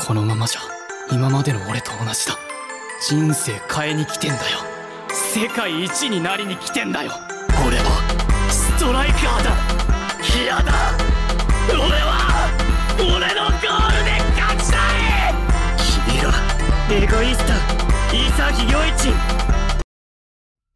このままじゃ今までの俺と同じだ。人生変えに来てんだよ。世界一になりに来てんだよ。俺はストライカーだ。嫌だ。俺は俺のゴールで勝ちたい。君らエゴイスト潔良一。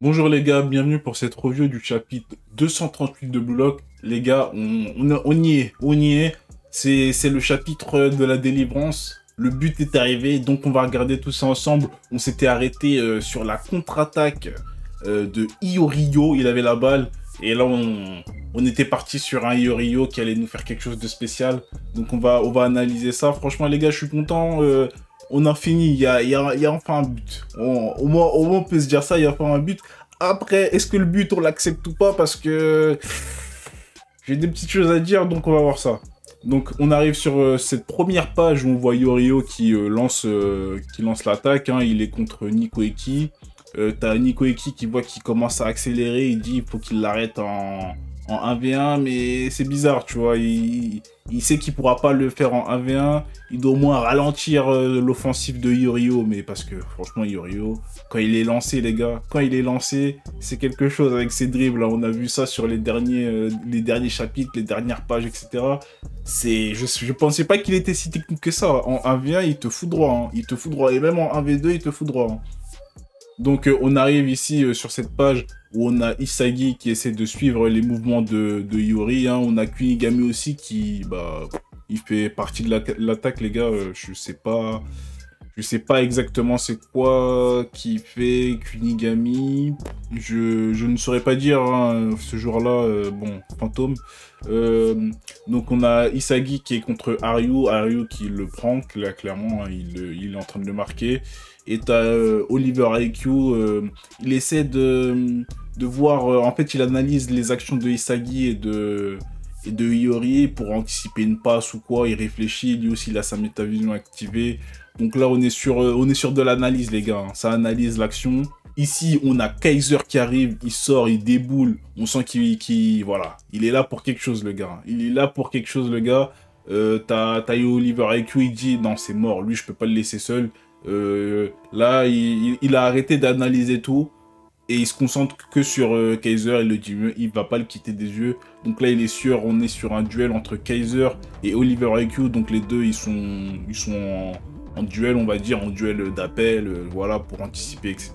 Bonjour les gars, bienvenue pour cette review du chapitre 238 de Blue Lock. Les gars, on y est. C'est le chapitre de la délivrance. Le but est arrivé, donc on va regarder tout ça ensemble. On s'était arrêté sur la contre-attaque de Iorio. Il avait la balle. Et là, on était parti sur un Iorio qui allait nous faire quelque chose de spécial. Donc on va analyser ça. Franchement les gars, je suis content. On a fini, il y a enfin un but. Au moins on peut se dire ça, il y a enfin un but. Après, est-ce que le but on l'accepte ou pas? Parce que j'ai des petites choses à dire, donc on va voir ça. Donc on arrive sur cette première page où on voit Iorio qui lance l'attaque. Hein. Il est contre Nico Eki. T'as Nico Eki qui voit qu'il commence à accélérer. Il dit il faut qu'il l'arrête en 1v1, mais c'est bizarre, tu vois. Il sait qu'il pourra pas le faire en 1v1. Il doit au moins ralentir l'offensive de Iorio, mais parce que franchement, Iorio, quand il est lancé, les gars, quand il est lancé, c'est quelque chose avec ses dribbles. Là, on a vu ça sur les derniers chapitres, les dernières pages, etc. Je pensais pas qu'il était si technique que ça. En 1v1, il te fout droit. Hein. Il te fout droit. Et même en 1v2, il te fout droit. Hein. Donc on arrive ici sur cette page où on a Isagi qui essaie de suivre les mouvements de Iori. Hein. On a Kunigami aussi qui, il fait partie de l'attaque, les gars. Je sais pas exactement c'est quoi qui fait Kunigami. Je ne saurais pas dire hein, ce jour-là. Bon, fantôme. Donc on a Isagi qui est contre Aryu. Aryu qui le prend, là, clairement, hein, il est en train de le marquer. Et t'as Oliver IQ, il essaie de voir, en fait il analyse les actions de Isagi et de Iori pour anticiper une passe ou quoi, il réfléchit, lui aussi il a sa métavision activée. Donc là on est sur de l'analyse les gars, hein. Ça analyse l'action. Ici on a Kaiser qui arrive, il sort, il déboule, on sent voilà, il est là pour quelque chose le gars, il est là pour quelque chose le gars. T'as Oliver IQ, il dit non c'est mort, lui je peux pas le laisser seul. Là, il a arrêté d'analyser tout et il se concentre que sur Kaiser. Il le dit mieux, il va pas le quitter des yeux. Donc là, il est sûr, on est sur un duel entre Kaiser et Oliver IQ. Donc les deux, ils sont en duel, on va dire, en duel d'appel, voilà, pour anticiper, etc.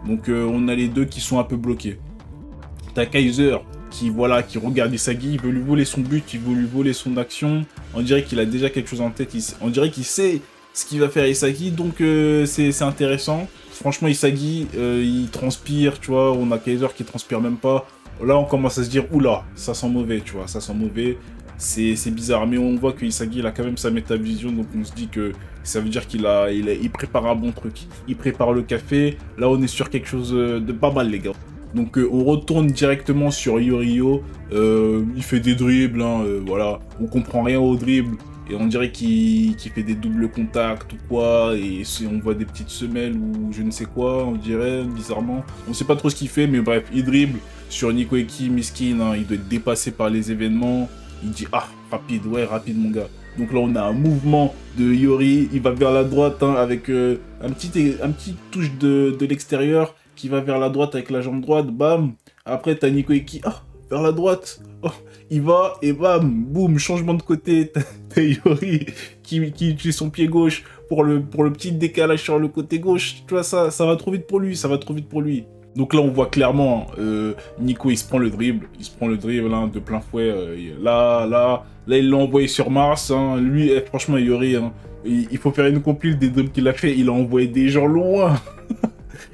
Donc on a les deux qui sont un peu bloqués. T'as Kaiser qui regarde Isagi, il veut lui voler son but, il veut lui voler son action. On dirait qu'il a déjà quelque chose en tête. On dirait qu'il sait ce qu'il va faire Isagi, donc c'est intéressant. Franchement, Isagi, il transpire, tu vois. On a Kaiser qui transpire même pas. Là, on commence à se dire, oula, ça sent mauvais, tu vois. Ça sent mauvais. C'est bizarre, mais on voit que Isagi, il a quand même sa métavision, donc on se dit que ça veut dire il prépare un bon truc. Il prépare le café. Là, on est sur quelque chose de pas mal, les gars. Donc on retourne directement sur Iorio. Il fait des dribbles, hein, voilà. On comprend rien au dribble. Et on dirait qu'il fait des doubles contacts ou quoi, et on voit des petites semelles ou je ne sais quoi, on dirait, bizarrement. On sait pas trop ce qu'il fait, mais bref, il dribble sur Nico Eki, Miskin, hein, il doit être dépassé par les événements. Il dit, ah, rapide, ouais, rapide mon gars. Donc là, on a un mouvement de Iori, il va vers la droite, hein, avec un petit touche de l'extérieur, qui va vers la droite avec la jambe droite, bam. Après, t'as Nico Eki, ah, vers la droite, oh, il va, et bam, boum, changement de côté. T'as Iori qui utilise son pied gauche pour le petit décalage sur le côté gauche. Tu vois, ça va trop vite pour lui, ça va trop vite pour lui. Donc là, on voit clairement, Nico, il se prend le dribble, hein, de plein fouet. Là, il l'a envoyé sur Mars. Hein. Lui, franchement, Iori, hein, il faut faire une compile des dribbles qu'il a fait. Il a envoyé des gens loin.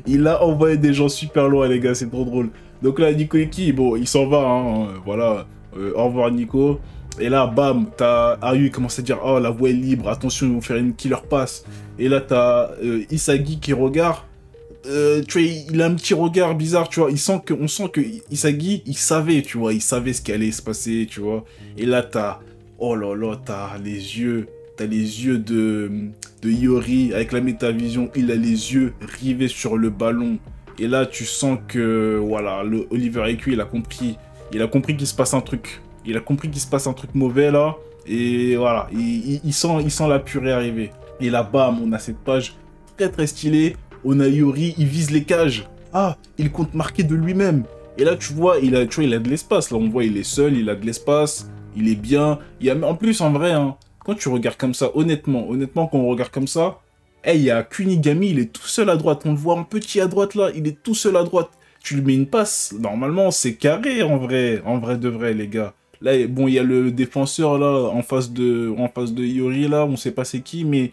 Il a envoyé des gens super loin, les gars, c'est trop drôle. Donc là, Nico Eki, bon, il s'en va, hein, voilà. Au revoir, Nico. Et là, bam, t'as Aryu, il commence à dire, oh, la voie est libre, attention, ils vont faire une killer pass. Et là, t'as Isagi qui regarde. Tu vois, il a un petit regard bizarre, tu vois. On sent que Isagi, il savait, tu vois. Il savait ce qui allait se passer, tu vois. Et là, oh là là, t'as les yeux de Iori avec la métavision. Il a les yeux rivés sur le ballon. Et là, tu sens que, voilà, Oliver IQ, il a compris qu'il se passe un truc. Il a compris qu'il se passe un truc mauvais, là. Et voilà, il sent la purée arriver. Et là, bam, on a cette page très très stylée. On a Iori, il vise les cages. Ah, il compte marquer de lui-même. Et là, tu vois, il a de l'espace. Là, on voit, il est seul, il a de l'espace. Il est bien. En plus, en vrai, hein, quand tu regardes comme ça, honnêtement, quand on regarde comme ça, il y a Kunigami, il est tout seul à droite. On le voit en petit à droite, là. Il est tout seul à droite. Tu lui mets une passe. Normalement, c'est carré, en vrai de vrai, les gars. Là, bon, il y a le défenseur, là, en face de Iori, là. On sait pas c'est qui, mais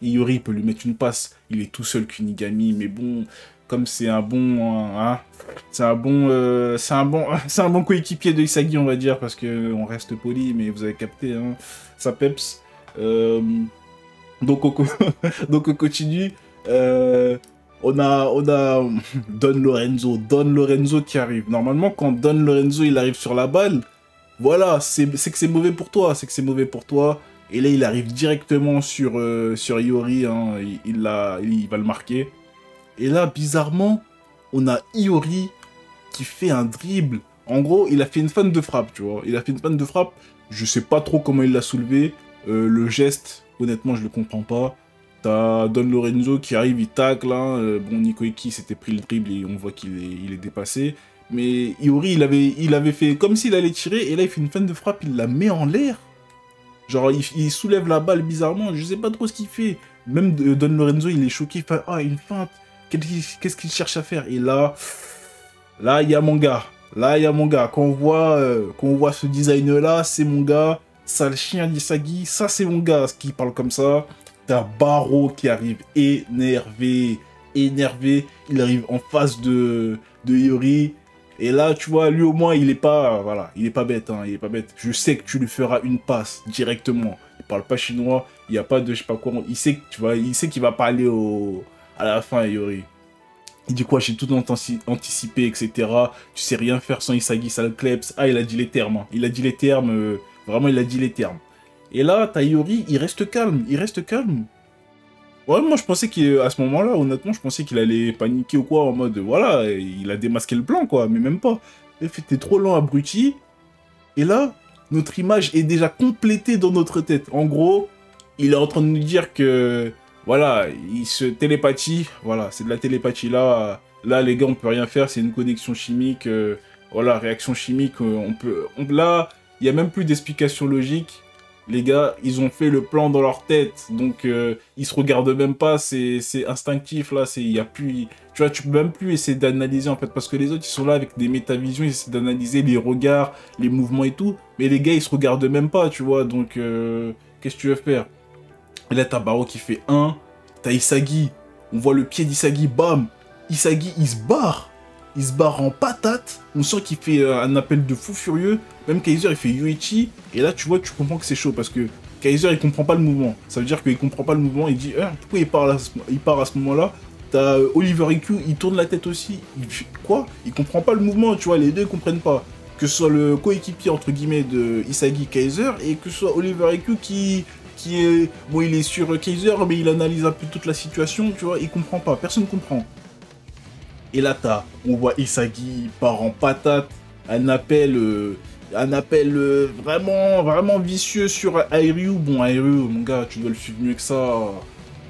Iori, il peut lui mettre une passe. Il est tout seul, Kunigami. Mais bon, comme c'est un bon... Hein, c'est un bon coéquipier de Isagi, on va dire, parce que on reste poli, mais vous avez capté, hein, ça peps. Donc, on continue. On a Don Lorenzo qui arrive. Normalement, quand Don Lorenzo il arrive sur la balle, voilà, c'est que c'est mauvais pour toi, Et là, il arrive directement sur Iori, hein, il va le marquer. Et là, bizarrement, on a Iori qui fait un dribble. En gros, il a fait une feinte de frappe, tu vois. Je sais pas trop comment il l'a soulevé. Le geste, honnêtement, je le comprends pas. T'as Don Lorenzo qui arrive, il tacle. Hein. Bon, Nikoiki s'était pris le dribble et on voit qu'il est dépassé. Mais Iori, il avait fait comme s'il allait tirer. Et là, il fait une feinte de frappe, il la met en l'air. Genre, il soulève la balle bizarrement. Je sais pas trop ce qu'il fait. Même Don Lorenzo, il est choqué. Il fait, ah, une feinte. Qu'est-ce qu'il cherche à faire? Et là, il y a mon gars. Quand on voit ce design-là, c'est mon gars. Ça, le chien d'Isagi, ça, c'est mon gars qui parle comme ça. T'as Baro qui arrive énervé. Il arrive en face de Iori. Et là, tu vois, lui au moins, il est pas bête, hein, Je sais que tu lui feras une passe directement. Il parle pas chinois, il n'y a pas de je sais pas quoi. Il sait qu'il va parler à la fin, Iori. Il dit quoi, j'ai tout anticipé, etc. Tu sais rien faire sans Isagi, ça le kleps. Ah, il a dit les termes. Hein. Vraiment, il a dit les termes. Et là, t'as Iori, il reste calme. Ouais, moi, je pensais qu'à ce moment-là, honnêtement, je pensais qu'il allait paniquer ou quoi, en mode, voilà, il a démasqué le plan, quoi, mais même pas. T'es trop lent, abruti. Et là, notre image est déjà complétée dans notre tête. En gros, il est en train de nous dire que... Voilà, il se télépathie, voilà, c'est de la télépathie là. Là, les gars, on peut rien faire, c'est une connexion chimique. Voilà, réaction chimique, là, il n'y a même plus d'explication logique. Les gars, ils ont fait le plan dans leur tête, donc ils se regardent même pas, c'est instinctif là, il y a plus... Tu vois, tu peux même plus essayer d'analyser en fait, parce que les autres, ils sont là avec des métavisions, ils essaient d'analyser les regards, les mouvements et tout, mais les gars, ils se regardent même pas, tu vois, donc qu'est-ce que tu veux faire? Et là, t'as Baro qui fait 1. T'as Isagi. On voit le pied d'Isagi. Bam. Isagi, il se barre. Il se barre en patate. On sent qu'il fait un appel de fou furieux. Même Kaiser, il fait Yuichi. Et là, tu vois, tu comprends que c'est chaud. Parce que Kaiser, il comprend pas le mouvement. Ça veut dire qu'il comprend pas le mouvement. Il dit, pourquoi il part à ce moment-là? T'as Oliver Iku, il tourne la tête aussi. Il fait quoi? Il comprend pas le mouvement, tu vois. Les deux, ils comprennent pas. Que ce soit le coéquipier, entre guillemets, de Isagi Kaiser. Et que ce soit Oliver Iku qui est... Bon, il est sur Kaiser, mais il analyse un peu toute la situation, tu vois, il comprend pas, personne comprend. Et là, on voit Isagi part en patate, un appel vraiment vicieux sur Airyu. Bon, Airyu, mon gars, tu dois le suivre mieux que ça.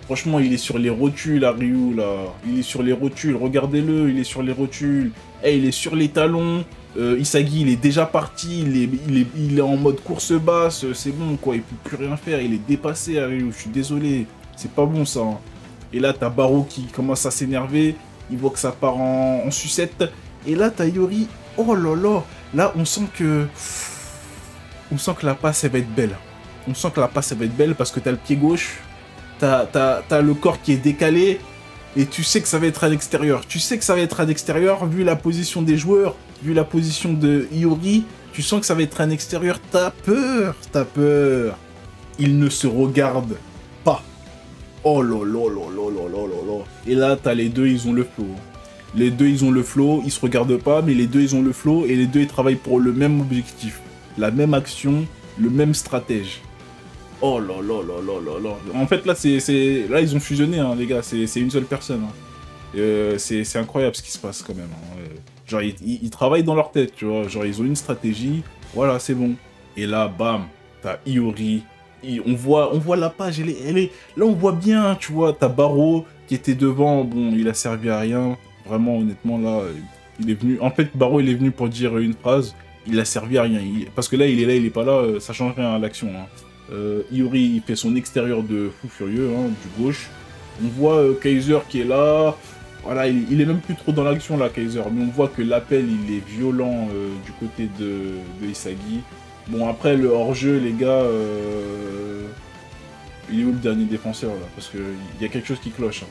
Franchement, il est sur les rotules, Airyu, là. Il est sur les rotules, regardez-le, il est sur les rotules. Il est sur les talons. Isagi, il est déjà parti, il est en mode course basse, c'est bon quoi, il peut plus rien faire, il est dépassé, Airyu, je suis désolé, c'est pas bon ça. Hein. Et là, t'as Baro qui commence à s'énerver, il voit que ça part en sucette, et là, t'as Iori, oh là là, on sent que la passe, elle va être belle. Parce que t'as le pied gauche, t'as le corps qui est décalé, et tu sais que ça va être à l'extérieur. Vu la position des joueurs, vu la position de Iori, tu sens que ça va être un extérieur. T'as peur. Il ne se regarde pas. Oh là là là là là là là là. Et là, t'as les deux, ils ont le flow. Ils se regardent pas, mais les deux, ils ont le flow. Et les deux, ils travaillent pour le même objectif. La même action, le même stratège. Oh là là là là là là. En fait, là, là ils ont fusionné, hein, les gars. C'est une seule personne. Hein. C'est incroyable ce qui se passe quand même. Hein. Genre, ils travaillent dans leur tête, tu vois. Genre, ils ont une stratégie. Voilà, c'est bon. Et là, bam. t'as Iori. On voit la page, là on voit bien, tu vois, t'as Barreau qui était devant, bon, il a servi à rien. Vraiment, honnêtement, là, il est venu... En fait, Barreau, il est venu pour dire une phrase, il a servi à rien. Parce que là, il est pas là, ça change rien à l'action. Hein. Iori, il fait son extérieur de fou furieux, hein, du gauche. On voit Kaiser qui est là. Voilà, il est même plus trop dans l'action, là, Kaiser. Mais on voit que l'appel, il est violent du côté de Isagi. Bon, après, le hors-jeu, les gars... Il est où le dernier défenseur, là? Parce qu'il y a quelque chose qui cloche. Hein.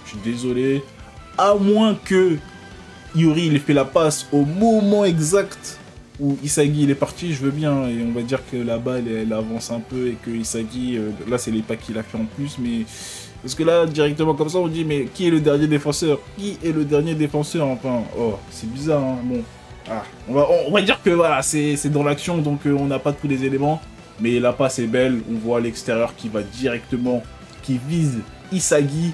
Je suis désolé. À moins que Iori, il ait fait la passe au moment exact où Isagi, il est parti, je veux bien. Et on va dire que la balle, elle avance un peu et que Isagi... là, c'est les pas qu'il a fait en plus, mais... Parce que là, directement comme ça, on dit, mais qui est le dernier défenseur? Qui est le dernier défenseur, enfin? Oh, c'est bizarre, hein. Bon. Ah, on va dire que, voilà, c'est dans l'action, donc on n'a pas tous les éléments. Mais la passe est belle, on voit l'extérieur qui va directement, qui vise Isagi.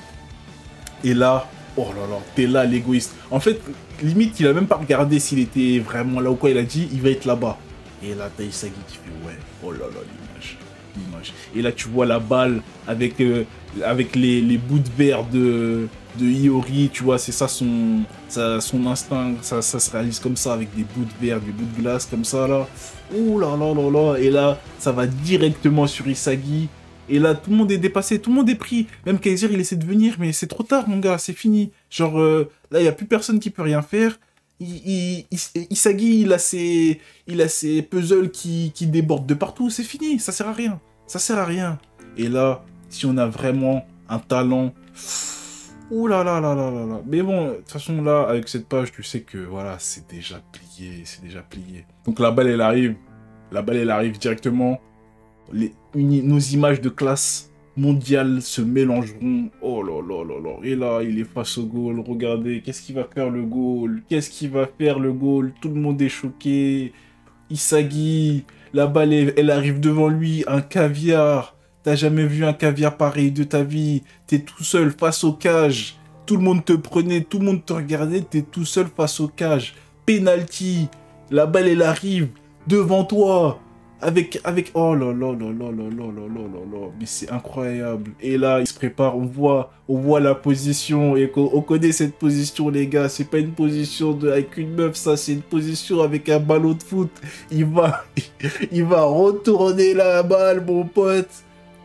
Et là, oh là là, t'es là l'égoïste. En fait, limite, il a même pas regardé s'il était vraiment là ou quoi, il a dit, il va être là-bas. Et là, t'as Isagi qui fait, ouais, oh là là, l'image. Et là, tu vois la balle avec les bouts de verre de Iori, tu vois, c'est ça son instinct, ça se réalise comme ça, avec des bouts de verre, des bouts de glace, comme ça, là. Ouh là là là là, et là, ça va directement sur Isagi, et là, tout le monde est dépassé, tout le monde est pris, même Kaiser, il essaie de venir, mais c'est trop tard, mon gars, c'est fini. Genre, là, il n'y a plus personne qui peut rien faire. Isagi, il a ses puzzles qui débordent de partout, c'est fini, ça sert à rien. Ça sert à rien. Et là, si on a vraiment un talent... Ouh là là là là là là. Mais bon, de toute façon, là, avec cette page, tu sais que, voilà, c'est déjà plié, c'est déjà plié. Donc la balle, elle arrive. La balle, elle arrive directement. Nos images de classe mondiale se mélangeront. Oh là là là là. Et là, il est face au goal. Regardez, qu'est-ce qu'il va faire le goal? Qu'est-ce qu'il va faire le goal? Tout le monde est choqué. Isagi, la balle, elle arrive devant lui. Un caviar. T'as jamais vu un caviar pareil de ta vie. T'es tout seul face aux cages. Tout le monde te prenait, tout le monde te regardait. T'es tout seul face aux cages. Penalty. La balle, elle arrive devant toi. Avec... Oh là là là là là là là là là là. Mais c'est incroyable. Et là, il se prépare. On voit la position. Et on connaît cette position, les gars. C'est pas une position avec une meuf, ça. C'est une position avec un ballon de foot. Il va retourner la balle, mon pote.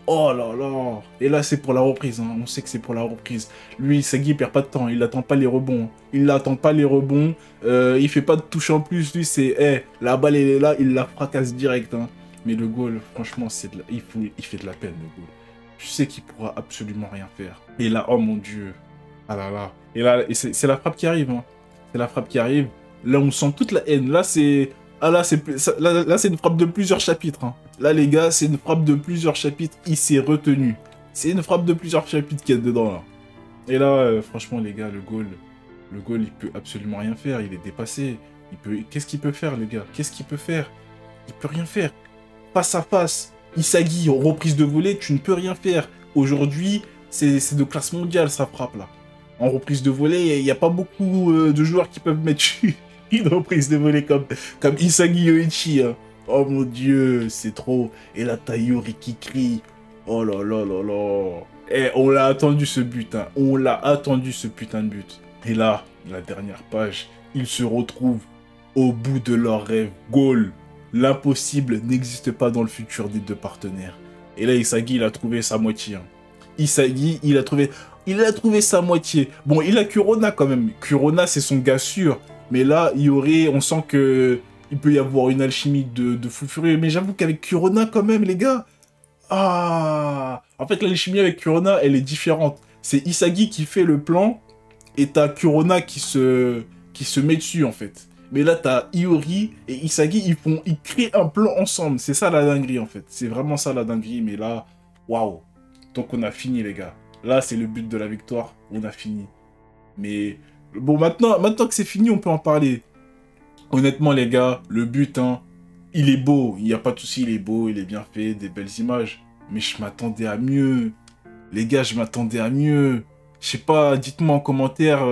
Oh là là. Et là, c'est pour la reprise. Hein. On sait que c'est pour la reprise. Lui, Isagi, il perd pas de temps. Il n'attend pas les rebonds. Il n'attend pas les rebonds. Il fait pas de touche en plus. Lui, c'est... Hey, la balle, elle est là. Il la fracasse direct. Hein. Mais le goal, franchement, il fait de la peine, le goal. Je sais qu'il pourra absolument rien faire. Et là, oh mon Dieu. Ah là là. Et là, c'est la frappe qui arrive. Hein. C'est la frappe qui arrive. Là, on sent toute la haine. Là, c'est... Ah là, c'est une frappe de plusieurs chapitres. Hein. Là, les gars, c'est une frappe de plusieurs chapitres. Il s'est retenu. C'est une frappe de plusieurs chapitres qu'il y a dedans, là. Et là, franchement, les gars, le goal, il peut absolument rien faire. Il est dépassé. Qu'est-ce qu'il peut faire, les gars? Qu'est-ce qu'il peut faire? Il peut rien faire. Face à face, Isagi, reprise de volée, tu ne peux rien faire. Aujourd'hui, c'est de classe mondiale, sa frappe, là. En reprise de volée, il n'y a pas beaucoup de joueurs qui peuvent mettre une reprise de volée comme Isagi Yoichi, hein. Oh mon Dieu, c'est trop. Et là, t'as Iori qui crie. Oh là là là là. Eh, on l'a attendu ce but, hein. On l'a attendu ce putain de but. Et là, la dernière page, ils se retrouvent au bout de leur rêve. Goal. L'impossible n'existe pas dans le futur des deux partenaires. Et là, Isagi, il a trouvé sa moitié. Hein. Isagi, il a trouvé sa moitié. Bon, il a Kurona quand même. Kurona, c'est son gars sûr. Mais là, Iori, on sent que... il peut y avoir une alchimie de fou furieux. Mais j'avoue qu'avec Kurona, quand même, les gars... Ah, en fait, l'alchimie avec Kurona, elle est différente. C'est Isagi qui fait le plan, et t'as Kurona qui se met dessus, en fait. Mais là, t'as Iori et Isagi, ils créent un plan ensemble. C'est ça, la dinguerie, en fait. C'est vraiment ça, la dinguerie. Mais là, waouh. Donc, on a fini, les gars. Là, c'est le but de la victoire. On a fini. Mais, bon, maintenant que c'est fini, on peut en parler. Honnêtement, les gars, le but, hein, il est beau. Il n'y a pas de souci, il est beau, il est bien fait, des belles images. Mais je m'attendais à mieux. Les gars, je m'attendais à mieux. Je sais pas, dites-moi en commentaire,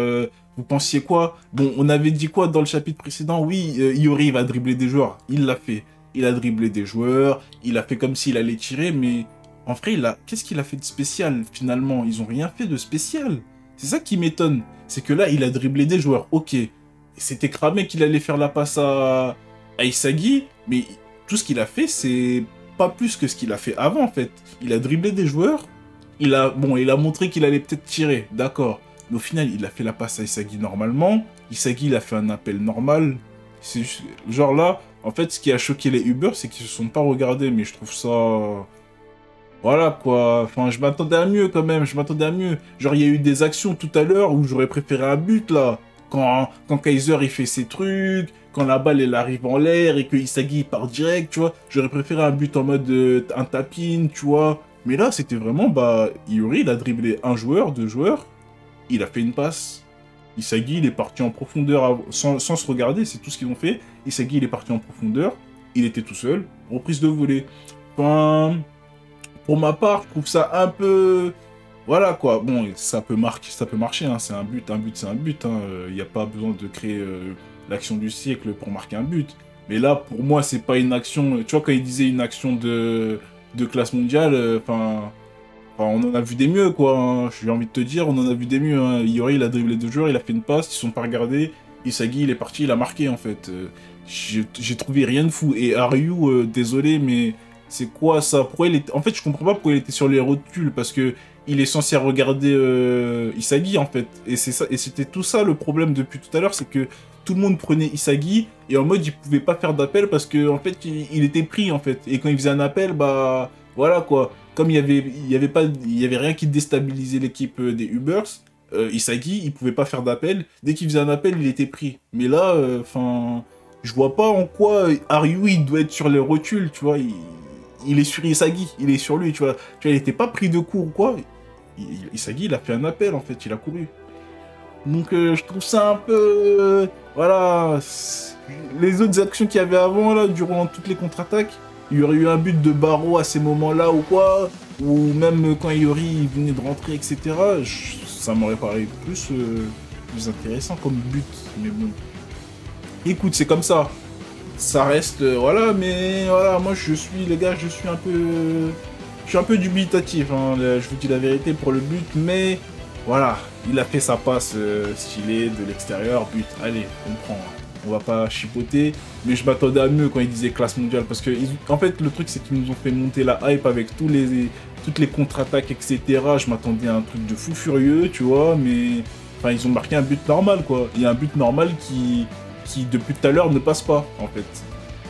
vous pensiez quoi? Bon, on avait dit quoi dans le chapitre précédent? Oui, Iori va dribbler des joueurs. Il l'a fait. il a dribblé des joueurs, il a fait comme s'il allait tirer, mais en vrai, qu'est-ce qu'il a fait de spécial finalement? Ils ont rien fait de spécial. C'est ça qui m'étonne. C'est que là, il a dribblé des joueurs, ok. C'était cramé qu'il allait faire la passe à Isagi, mais tout ce qu'il a fait, c'est pas plus que ce qu'il a fait avant en fait. Il a dribblé des joueurs, il a montré qu'il allait peut-être tirer, d'accord. Mais au final, il a fait la passe à Isagi normalement. Isagi, il a fait un appel normal. C'est juste... Genre là, en fait, ce qui a choqué les Uber, c'est qu'ils se sont pas regardés. Mais je trouve ça... Voilà, quoi. Enfin, je m'attendais à mieux, quand même. Je m'attendais à mieux. Genre, il y a eu des actions tout à l'heure où j'aurais préféré un but, là. Quand Kaiser, il fait ses trucs. Quand la balle, elle arrive en l'air et que Isagi, il part direct, tu vois. J'aurais préféré un but en mode un tap-in, tu vois. Mais là, c'était vraiment... Bah, Iori, il a dribblé un joueur, deux joueurs. Il a fait une passe. Isagi, il est parti en profondeur sans se regarder, c'est tout ce qu'ils ont fait. Isagi, il est parti en profondeur. Il était tout seul. Reprise de volée. Enfin, pour ma part, je trouve ça un peu... Voilà, quoi. Bon, ça peut marcher, hein. C'est un but, c'est un but. Il n'y a pas besoin de créer l'action du siècle pour marquer un but. Mais là, pour moi, c'est pas une action... Tu vois, quand il disait une action de classe mondiale, enfin, on en a vu des mieux, quoi. Hein. J'ai envie de te dire, on en a vu des mieux. Hein. Iori, il a dribblé deux joueurs, il a fait une passe, ils sont pas regardés. Isagi, il est parti, il a marqué, en fait. J'ai trouvé rien de fou. Et Ryu, désolé, mais c'est quoi ça? Pourquoi il était... En fait, je comprends pas pourquoi il était sur les rotules, parce que il est censé regarder Isagi, en fait. Et c'est ça, et c'était tout ça le problème depuis tout à l'heure, c'est que tout le monde prenait Isagi, et en mode, il pouvait pas faire d'appel, parce que en fait, il était pris, en fait. Et quand il faisait un appel, bah... Voilà, quoi. Comme il y avait rien qui déstabilisait l'équipe des Ubers, Isagi, il pouvait pas faire d'appel. Dès qu'il faisait un appel, il était pris. Mais là, enfin, je vois pas en quoi Ryu, il doit être sur les rotules, tu vois. Il est sur Isagi, il est sur lui, tu vois. Tu vois, il était pas pris de court ou quoi. Isagi, il a fait un appel, en fait, il a couru. Donc, je trouve ça un peu... voilà. Les autres actions qu'il y avait avant, là, durant toutes les contre-attaques, il y aurait eu un but de Barreau à ces moments-là ou quoi, ou même quand Iori venait de rentrer, etc. Ça m'aurait paru plus intéressant comme but, mais bon. Écoute, c'est comme ça. Ça reste, voilà, mais voilà, moi les gars, je suis un peu dubitatif, hein, je vous dis la vérité pour le but, mais voilà, il a fait sa passe stylée de l'extérieur, but, allez, on prend. On va pas chipoter, mais je m'attendais à mieux quand ils disaient classe mondiale, parce que, en fait, le truc, c'est qu'ils nous ont fait monter la hype avec toutes les contre-attaques, etc. Je m'attendais à un truc de fou furieux, tu vois, mais, enfin, ils ont marqué un but normal, quoi. Il y a un but normal qui depuis tout à l'heure, ne passe pas, en fait.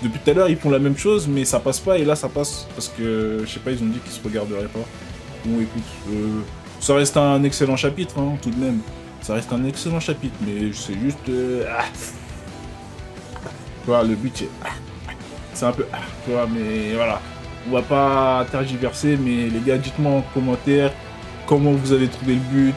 Depuis tout à l'heure, ils font la même chose, mais ça passe pas, et là, ça passe, parce que, je sais pas, ils ont dit qu'ils se regarderaient pas. Bon, écoute, ça reste un excellent chapitre, hein, tout de même. Ça reste un excellent chapitre, mais c'est juste... Tu vois, le but, c'est un peu... Tu vois, mais voilà. On va pas tergiverser, mais les gars, dites-moi en commentaire comment vous avez trouvé le but.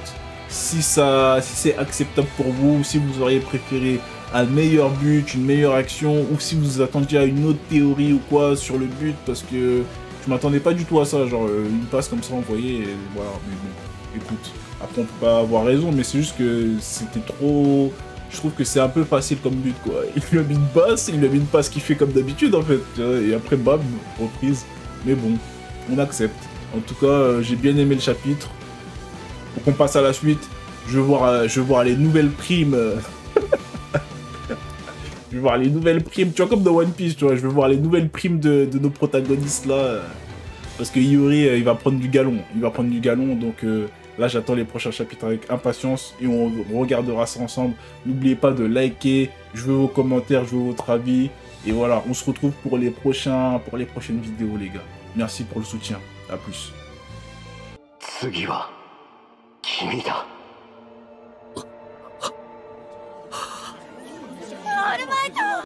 Si c'est acceptable pour vous, si vous auriez préféré un meilleur but, une meilleure action, ou si vous attendiez à une autre théorie ou quoi sur le but, parce que je m'attendais pas du tout à ça, genre une passe comme ça envoyée, et voilà, mais bon, écoute, après on peut pas avoir raison, mais c'est juste que c'était trop... Je trouve que c'est un peu facile comme but, quoi. Il lui a mis une passe qu'il fait comme d'habitude, en fait, et après, bam, reprise, mais bon, on accepte. En tout cas, j'ai bien aimé le chapitre. Pour qu'on passe à la suite, je veux voir les nouvelles primes... Je veux voir les nouvelles primes, tu vois, comme dans One Piece, tu vois, je veux voir les nouvelles primes de nos protagonistes, là. Parce que Iori, il va prendre du galon. Donc là, j'attends les prochains chapitres avec impatience. Et on regardera ça ensemble. N'oubliez pas de liker. Je veux vos commentaires, je veux votre avis. Et voilà, on se retrouve pour les prochaines vidéos, les gars. Merci pour le soutien. À plus. 次は君だ。